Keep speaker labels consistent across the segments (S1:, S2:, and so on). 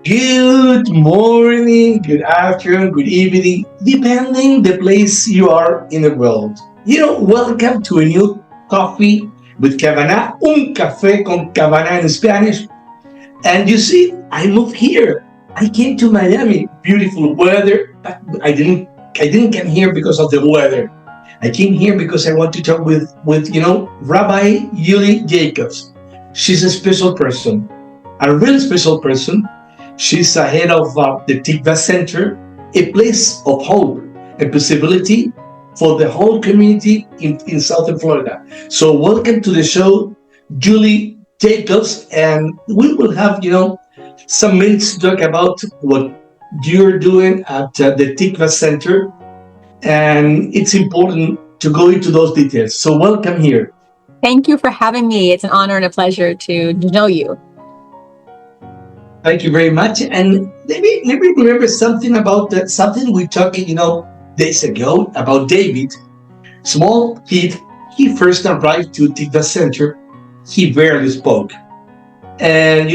S1: Good morning, good afternoon, good evening, depending the place you are in the world. Welcome to a new coffee with Cabana, un café con Cabana in Spanish. And you see, I moved here. I came to Miami, beautiful weather, but I didn't come here because of the weather. I came here because I want to talk with Rabbi Yuli Jacobs. She's a special person, a real special person. She's a head of the Tikvah Center, a place of hope and possibility for the whole community in Southern Florida. So welcome to the show, Julie Jacobs, and we will have, some minutes to talk about what you're doing at the Tikvah Center, and it's important to go into those details. So welcome here.
S2: Thank you for having me. It's an honor and a pleasure to know you.
S1: Thank you very much. And let me remember something about that. Something we talked, days ago about David, small kid. He first arrived to Tikva Center. He barely spoke, and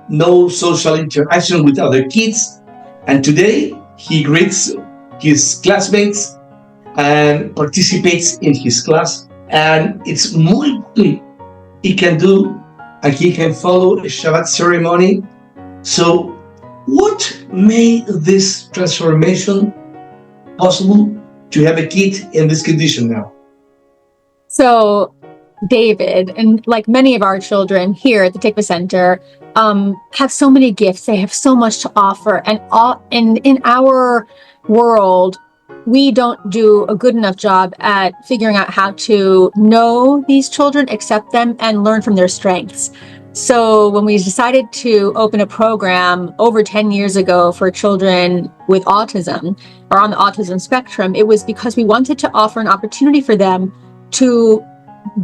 S1: no social interaction with other kids. And today he greets his classmates and participates in his class. And it's more important he can do, and he can follow a Shabbat ceremony. So, what made this transformation possible to have a kid in this condition now?
S2: So, David, and like many of our children here at the Tikvah Center, have so many gifts. They have so much to offer, and in our world, we don't do a good enough job at figuring out how to know these children, accept them, and learn from their strengths. So when we decided to open a program over 10 years ago for children with autism or on the autism spectrum, it was because we wanted to offer an opportunity for them to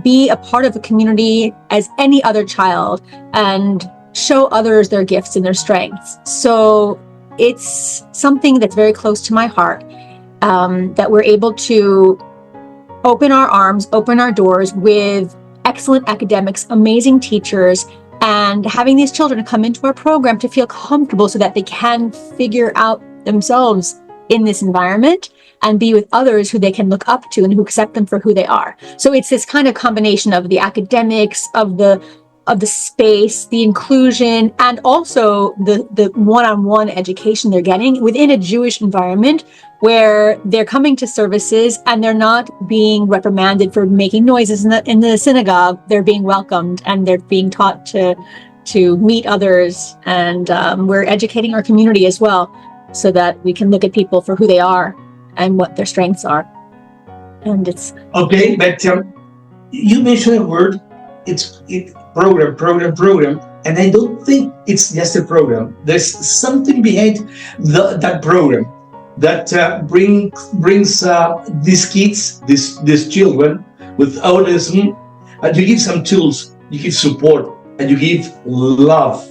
S2: be a part of a community as any other child and show others their gifts and their strengths. So it's something that's very close to my heart, that we're able to open our arms, open our doors with excellent academics, amazing teachers, and having these children come into our program to feel comfortable so that they can figure out themselves in this environment and be with others who they can look up to and who accept them for who they are. So it's this kind of combination of the academics, of the space, the inclusion, and also the one-on-one education they're getting within a Jewish environment where they're coming to services and they're not being reprimanded for making noises in the synagogue. They're being welcomed and they're being taught to meet others. And we're educating our community as well so that we can look at people for who they are and what their strengths are. And it's...
S1: Okay, but you mentioned a word, it's program, and I don't think it's just a program. There's something behind that program that brings these kids, these children with autism, and you give some tools, you give support, and you give love.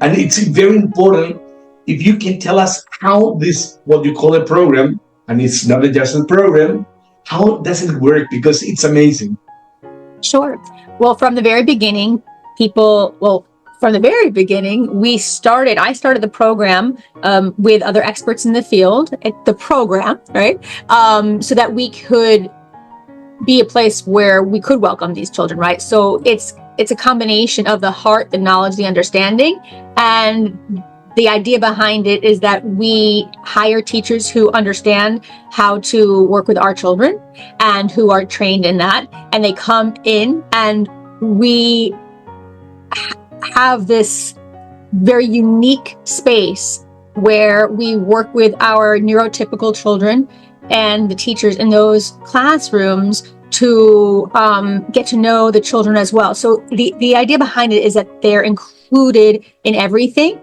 S1: And it's very important if you can tell us how this, what you call a program, and it's not just a program, how does it work? Because it's amazing.
S2: Sure. Well, from the very beginning, I started the program with other experts in the field, the program, right? So that we could be a place where we could welcome these children, right? So it's a combination of the heart, the knowledge, the understanding, and the idea behind it is that we hire teachers who understand how to work with our children and who are trained in that. And they come in and we have this very unique space where we work with our neurotypical children and the teachers in those classrooms to get to know the children as well. So the idea behind it is that they're included in everything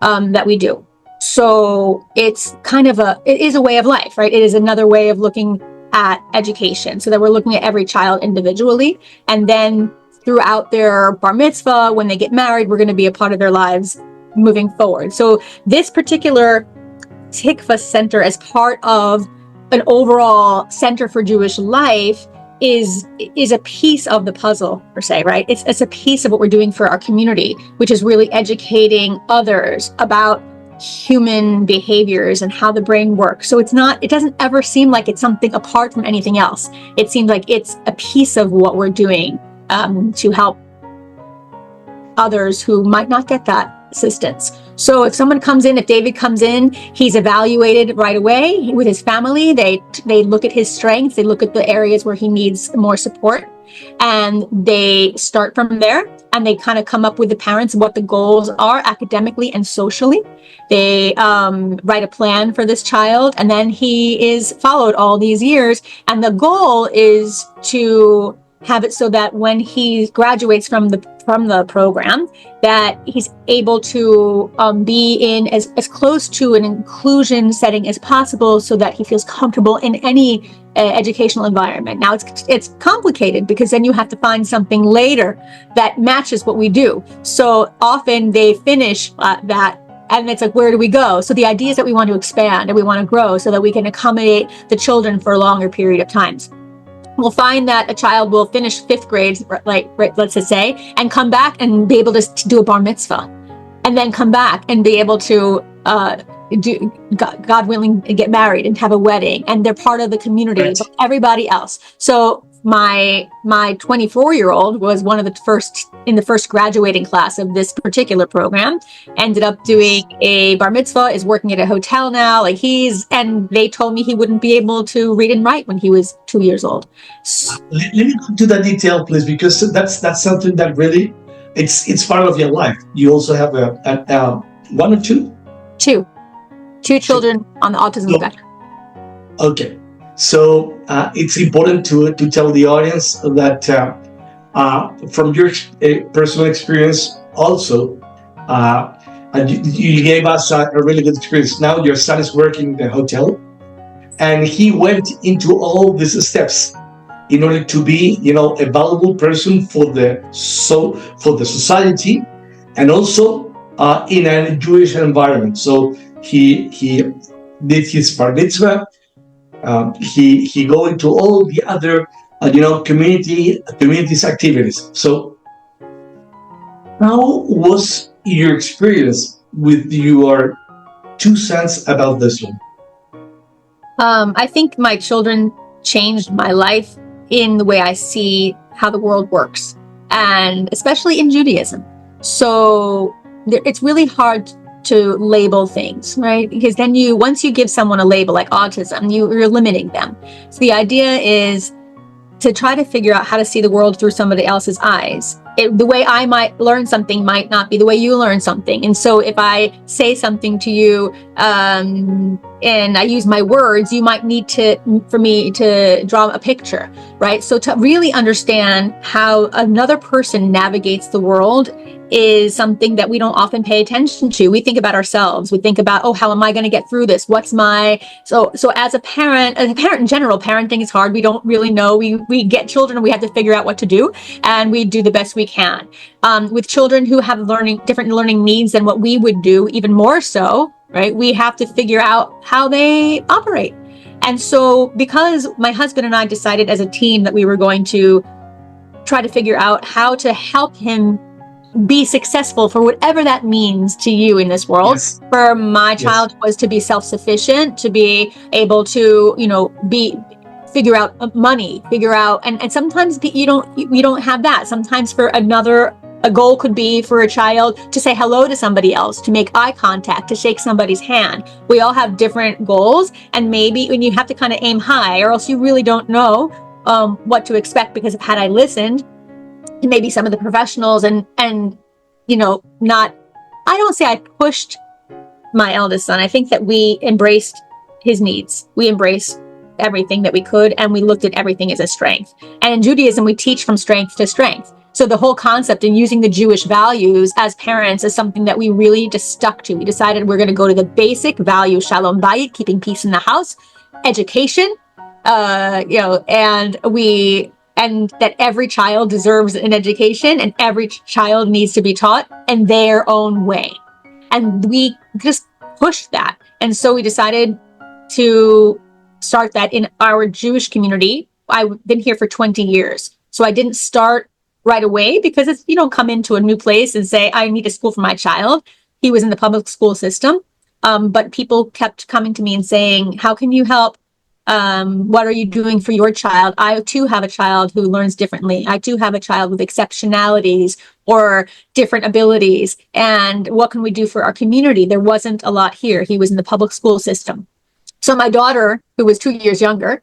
S2: that we do. So it's kind of it is a way of life, right? It is another way of looking at education, so that we're looking at every child individually. And then throughout their bar mitzvah, when they get married, we're going to be a part of their lives moving forward. So this particular Tikvah Center, as part of an overall Center for Jewish Life, is a piece of the puzzle, per se, right? It's a piece of what we're doing for our community, which is really educating others about human behaviors and how the brain works. So it doesn't ever seem like it's something apart from anything else. It seems like it's a piece of what we're doing to help others who might not get that assistance. So if David comes in, he's evaluated right away with his family. They look at his strengths, they look at the areas where he needs more support, and they start from there, and they kind of come up with the parents what the goals are academically and socially. They write a plan for this child, and then he is followed all these years, and the goal is to have it so that when he graduates from the program, that he's able to be in as close to an inclusion setting as possible, so that he feels comfortable in any educational environment. Now it's complicated, because then you have to find something later that matches what we do. So often they finish that, and it's like, where do we go? So the idea is that we want to expand and we want to grow so that we can accommodate the children for a longer period of times. We'll find that a child will finish 5th grade, let's just say, and come back and be able to do a bar mitzvah, and then come back and be able to God willing, get married and have a wedding, and they're part of the community, right, like everybody else. So my 24-year-old was one of the first graduating class of this particular program, ended up doing a bar mitzvah, is working at a hotel now. And they told me he wouldn't be able to read and write when he was 2 years old.
S1: Let me go to that detail, please, because that's something that really, it's part of your life. You also have a one or two?
S2: Two children on the autism spectrum.
S1: Okay. So it's important to tell the audience that from your personal experience also, you gave us a really good experience. Now your son is working in the hotel, and he went into all these steps in order to be, a valuable person for the society, and also in a Jewish environment. So he did his bar mitzvah. He go into all the other, communities activities. So, how was your experience with your 2 cents about this one?
S2: I think my children changed my life in the way I see how the world works, and especially in Judaism. So it's really hard to label things, right? Because then once you give someone a label like autism, you're limiting them. So the idea is to try to figure out how to see the world through somebody else's eyes. The way I might learn something might not be the way you learn something. And so if I say something to you, and I use my words, you might need for me to draw a picture, right? So to really understand how another person navigates the world is something that we don't often pay attention to. We think about ourselves. We think about, how am I going to get through this? So as a parent in general, parenting is hard. We don't really know. We get children and we have to figure out what to do, and we do the best we can. With children who have different learning needs than what we would do, even more so, right? We have to figure out how they operate. And so because my husband and I decided as a team that we were going to try to figure out how to help him be successful for whatever that means to you in this world. Yes. For my child was to be self-sufficient, to be able to, figure out money, and sometimes we don't have that. Sometimes for a goal could be for a child to say hello to somebody else, to make eye contact, to shake somebody's hand. We all have different goals, and maybe when you have to kind of aim high, or else you really don't know what to expect, because had I listened to maybe some of the professionals and I don't say I pushed my eldest son. I think that we embraced his needs. We embraced everything that we could, and we looked at everything as a strength. And in Judaism, we teach from strength to strength. So the whole concept in using the Jewish values as parents is something that we really just stuck to. We decided we're going to go to the basic value, shalom bayit, keeping peace in the house, education, and that every child deserves an education, and every child needs to be taught in their own way. And we just pushed that. And so we decided to start that in our Jewish community I've been here for 20 years. So I didn't start right away because you don't come into a new place and say, I need a school for my child. He was in the public school system. But people kept coming to me and saying, how can you help? What are you doing for your child? I too have a child who learns differently. I too have a child with exceptionalities or different abilities. And what can we do for our community? There wasn't a lot here. He was in the public school system. So my daughter, who was 2 years younger,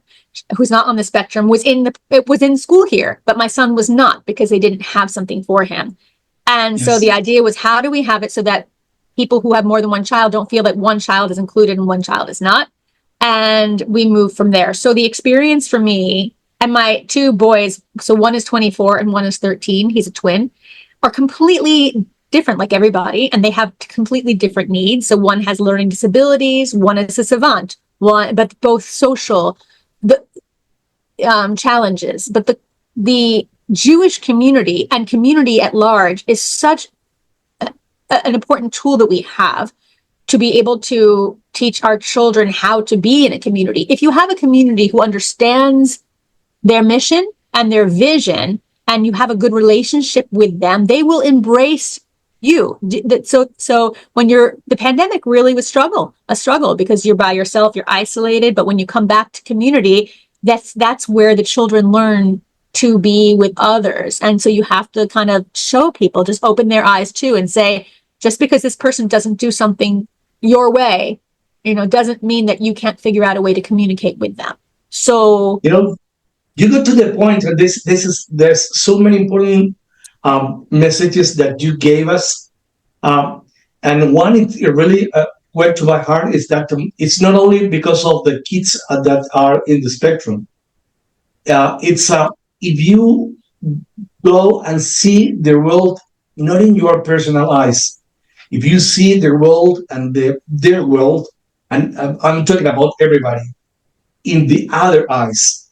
S2: who's not on the spectrum, was in school here, but my son was not because they didn't have something for him. And so the idea was, how do we have it so that people who have more than one child don't feel that one child is included and one child is not? And we moved from there. So the experience for me and my two boys, so one is 24 and one is 13, he's a twin, are completely different like everybody, and they have completely different needs. So one has learning disabilities, one is a savant, but both social challenges. But the Jewish community and community at large is such an important tool that we have to be able to teach our children how to be in a community. If you have a community who understands their mission and their vision, and you have a good relationship with them, they will embrace you. So when the pandemic really was a struggle because you're by yourself, you're isolated. But when you come back to community, that's where the children learn to be with others. And so you have to kind of show people, just open their eyes too, and say, just because this person doesn't do something your way, doesn't mean that you can't figure out a way to communicate with them. So,
S1: you go to the point, and there's so many important messages that you gave us. And one, it really went to my heart, is that it's not only because of the kids that are in the spectrum. It's if you go and see the world not in your personal eyes, if you see the world and their world, and I'm talking about everybody, in the other eyes,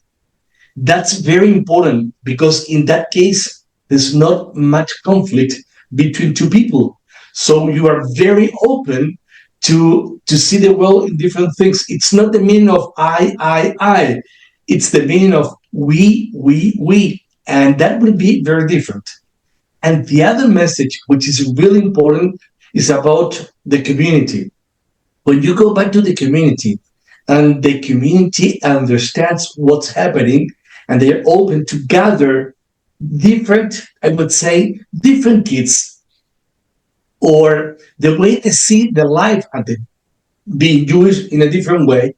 S1: that's very important, because in that case, there's not much conflict between two people. So you are very open to see the world in different things. It's not the meaning of I. It's the meaning of we. And that will be very different. And the other message, which is really important, is about the community. When you go back to the community, and the community understands what's happening, and they're open to gather different, I would say, different kids, or the way they see the life and being Jewish in a different way,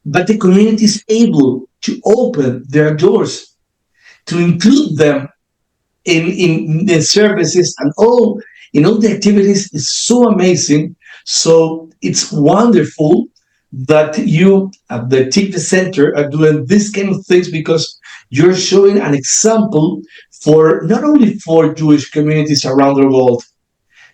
S1: but the community is able to open their doors to include them in the services and all the activities, is so amazing. So it's wonderful that you at the Tikvah Center are doing this kind of things, because you're showing an example for not only for Jewish communities around the world,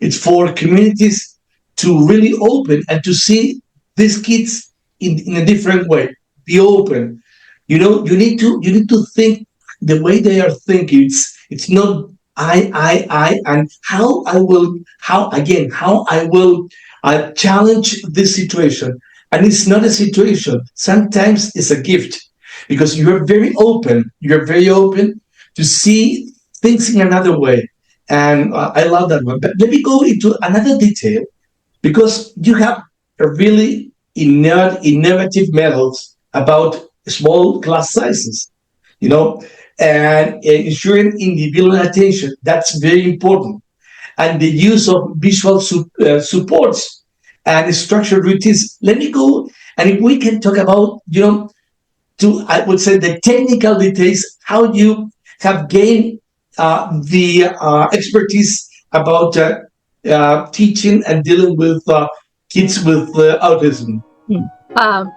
S1: it's for communities to really open and to see these kids in a different way. Be open. You need to think the way they are thinking. It's not I, and how I will challenge this situation. And it's not a situation. Sometimes it's a gift, because you're very open. You're very open to see things in another way. And I love that one. But let me go into another detail, because you have a really innovative methods about small class sizes, and ensuring individual attention. That's very important. And the use of visual supports and structured routines. Let me go, and if we can talk about, I would say, the technical details, how you have gained the expertise about teaching and dealing with kids with autism.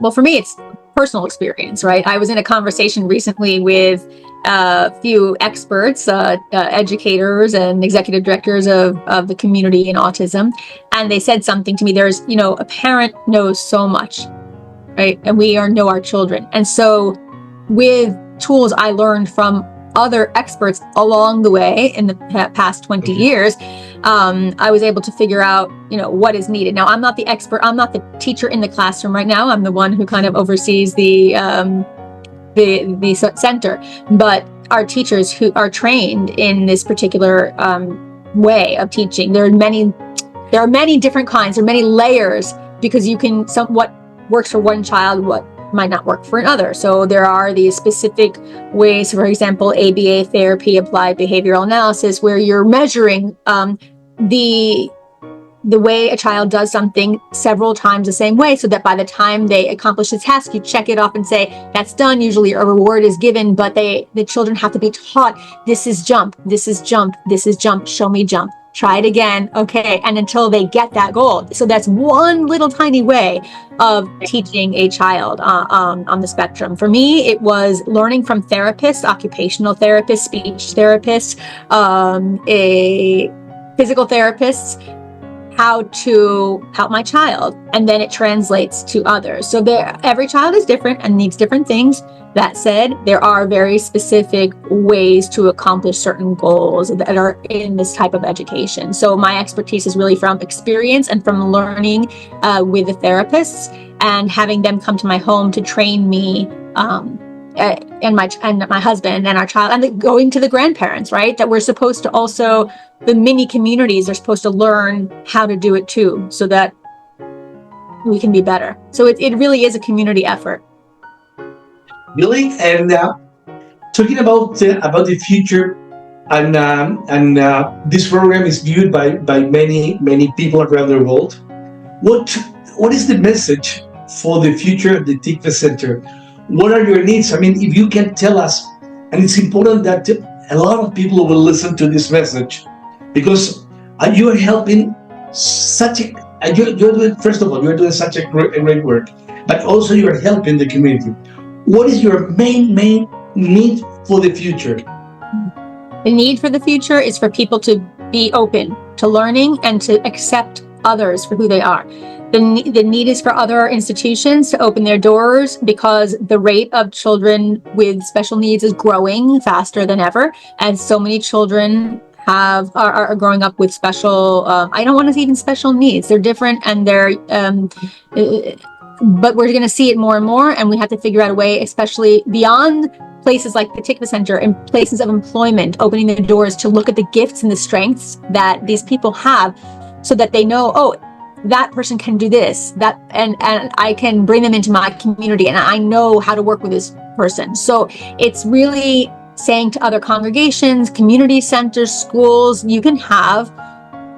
S2: Well, for me, it's personal experience, right? I was in a conversation recently with a few experts, educators and executive directors of the community in autism. And they said something to me. There's, a parent knows so much, right? And we know our children. And so with tools I learned from other experts along the way in the past 20 years, I was able to figure out, what is needed. Now, I'm not the expert. I'm not the teacher in the classroom right now. I'm the one who kind of oversees the the center, but our teachers who are trained in this particular way of teaching. There are many different kinds. There are many layers, because what works for one child, what might not work for another. So there are these specific ways, for example, ABA therapy, applied behavioral analysis, where you're measuring the way a child does something several times the same way, so that by the time they accomplish the task, you check it off and say, that's done. Usually a reward is given, but the children have to be taught, this is jump, this is jump, this is jump, show me jump, try it again, okay, and until they get that goal. So that's one little tiny way of teaching a child on the spectrum. For me, it was learning from therapists, occupational therapists, speech therapists, a physical therapists, how to help my child, and then it translates to others. So every child is different and needs different things. That said, there are very specific ways to accomplish certain goals that are in this type of education. So my expertise is really from experience and from learning with the therapists and having them come to my home to train me, and my husband and our child, and going to the grandparents, right? That we're supposed to also, the mini communities are supposed to learn how to do it too, so that we can be better. So it really is a community effort.
S1: Really, and talking about the future, and this program is viewed by many people around the world. What is the message for the future of the Tikvah Center? What are your needs? I mean, if you can tell us, and it's important that a lot of people will listen to this message, because you are helping you're doing, first of all, you're doing such a great work, but also you're helping the community. What is your main need for the future?
S2: The need for the future is for people to be open to learning and to accept others for who they are. The need is for other institutions to open their doors, because the rate of children with special needs is growing faster than ever, and so many children are growing up with special, I don't want to say even special needs. They're different, and but we're going to see it more and more, and we have to figure out a way, especially beyond places like the Tikvah Center and places of employment, opening the doors to look at the gifts and the strengths that these people have, so that they know, oh, that person can do this, and I can bring them into my community, and I know how to work with this person. So it's really saying to other congregations, community centers, schools, you can have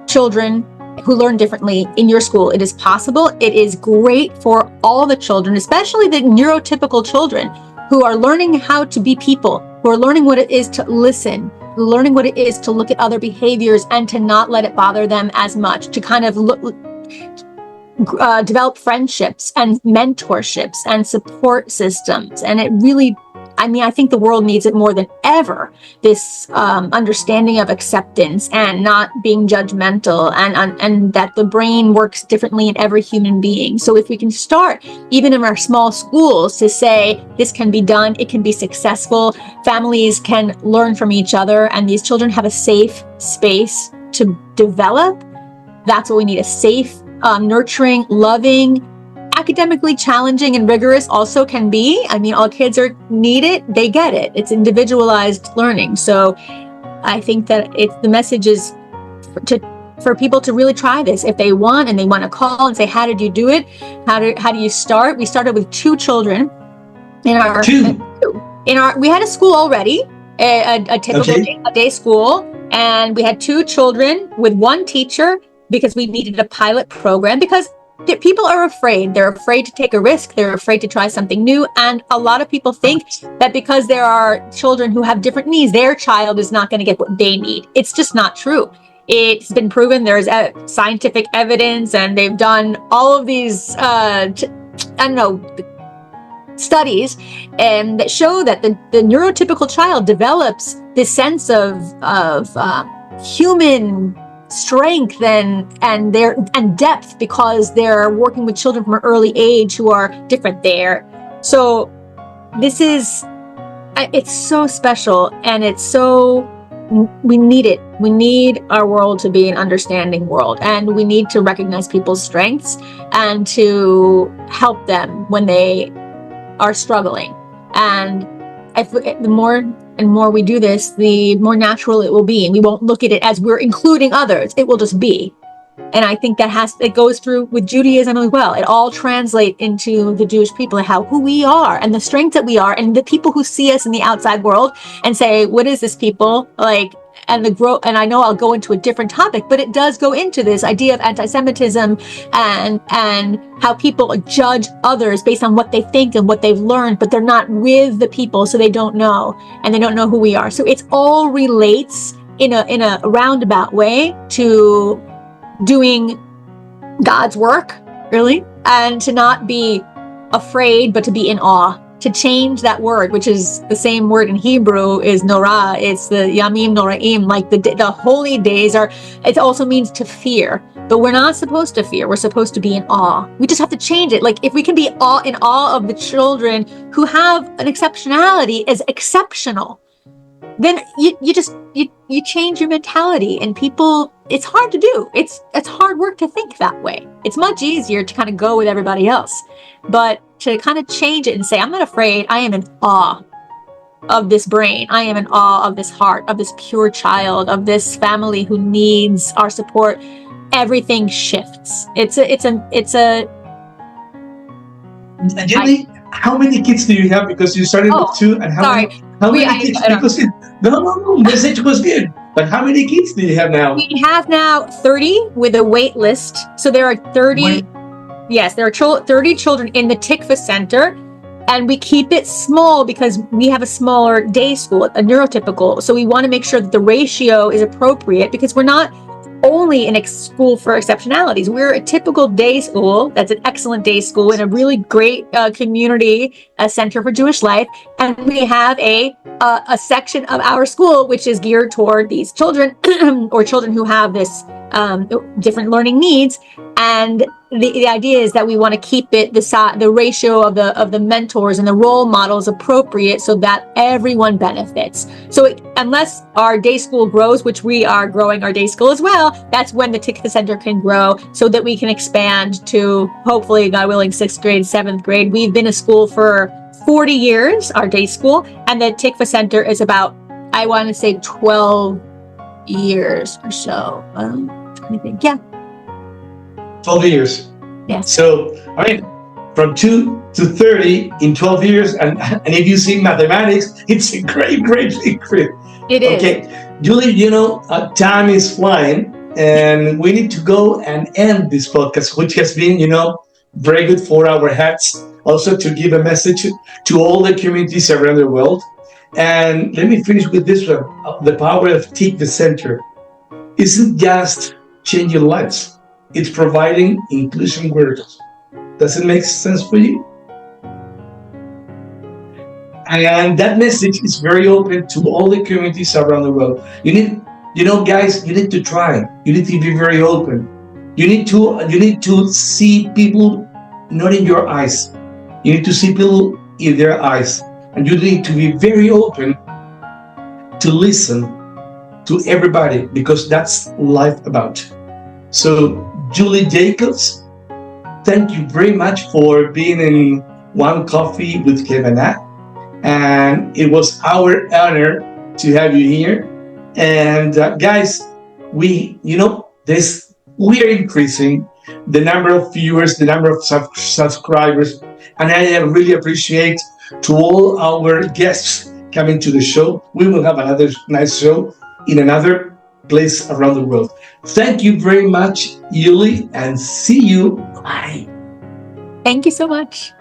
S2: children who learn differently in your school. It is possible. It is great for all the children, especially the neurotypical children who are learning how to be people, who are learning what it is to listen, learning what it is to look at other behaviors and to not let it bother them as much, to kind of develop friendships and mentorships and support systems. And it really, I think the world needs it more than ever, this understanding of acceptance and not being judgmental, and that the brain works differently in every human being. So if we can start, even in our small schools, to say, this can be done, it can be successful, families can learn from each other, and these children have a safe space to develop. That's what we need, a safe, nurturing, loving, academically challenging and rigorous also can be. All kids need it, they get it. It's individualized learning. So I think that the message is for people to really try this if they want, and they want to call and say, how did you do it? How do you start? We started with 2 children we had a school already, a typical day school, and we had 2 children with 1 teacher, because we needed a pilot program, because people are afraid. They're afraid to take a risk. They're afraid to try something new. And a lot of people think that because there are children who have different needs, their child is not going to get what they need. It's just not true. It's been proven. There's scientific evidence, and they've done all of these, studies that show that the neurotypical child develops this sense of human strength and depth, because they're working with children from an early age who are different there. So it's so special, and we need it. We need our world to be an understanding world, and we need to recognize people's strengths and to help them when they are struggling. And the more and more we do this, the more natural it will be. And we won't look at it as we're including others. It will just be. And I think it goes through with Judaism as well. It all translates into the Jewish people and who we are and the strength that we are, and the people who see us in the outside world and say, what is this people? And the growth, and I know I'll go into a different topic, but it does go into this idea of anti-Semitism and how people judge others based on what they think and what they've learned, but they're not with the people, so they don't know, and they don't know who we are. So it all relates in a roundabout way to doing God's work, really, and to not be afraid, but to be in awe. To change that word, which is the same word in Hebrew, is norah. It's the yamim noraim, like the holy days are. It also means to fear, but we're not supposed to fear. We're supposed to be in awe. We just have to change it. Like if we can be in awe of the children who have an exceptionality as exceptional, then you change your mentality. And people, it's hard to do. It's hard work to think that way. It's much easier to kind of go with everybody else, but to kind of change it and say, I'm not afraid. I am in awe of this brain. I am in awe of this heart, of this pure child, of this family who needs our support. Everything shifts.
S1: Julie, how many kids do you have? Because you started with 2, and how many kids? Because no, message was good. But how many kids do you have now?
S2: We have now 30 with a wait list. So there are 30. Yes, there are 30 children in the Tikvah Center, and we keep it small because we have a smaller day school, a neurotypical. So we want to make sure that the ratio is appropriate, because we're not only in a school for exceptionalities. We're a typical day school that's an excellent day school in a really great community center for Jewish life, and we have a section of our school which is geared toward these children or children who have this different learning needs. And the idea is that we want to keep it the ratio of the mentors and the role models appropriate so that everyone benefits. So unless our day school grows, which we are growing our day school as well, that's when the Tikvah Center can grow, so that we can expand to, hopefully, God willing, 6th grade, 7th grade. We've been a school for 40 years, our day school, and the Tikvah Center is about, I want to say, 12 years or so. I think, yeah.
S1: 12 years.
S2: Yes.
S1: So, I mean, from 2 to 30 in 12 years, and if you see mathematics, it's a great.
S2: It is.
S1: Okay, Julie, time is flying, and we need to go and end this podcast, which has been, very good for our heads. Also to give a message to all the communities around the world. And let me finish with this one. The power of Tikvah Center isn't just changing lives. It's providing inclusion workers. Does it make sense for you? And that message is very open to all the communities around the world. Guys, you need to try. You need to be very open. You need to see people not in your eyes. You need to see people in their eyes. And you need to be very open to listen to everybody, because that's life about. So, Julie Jacobs, thank you very much for being in One Coffee with Kavanagh. And it was our honor to have you here. And guys, we are increasing the number of viewers, the number of subscribers. And I really appreciate to all our guests coming to the show. We will have another nice show in another place around the world. Thank you very much, Yuli, and see you. Bye.
S2: Thank you so much.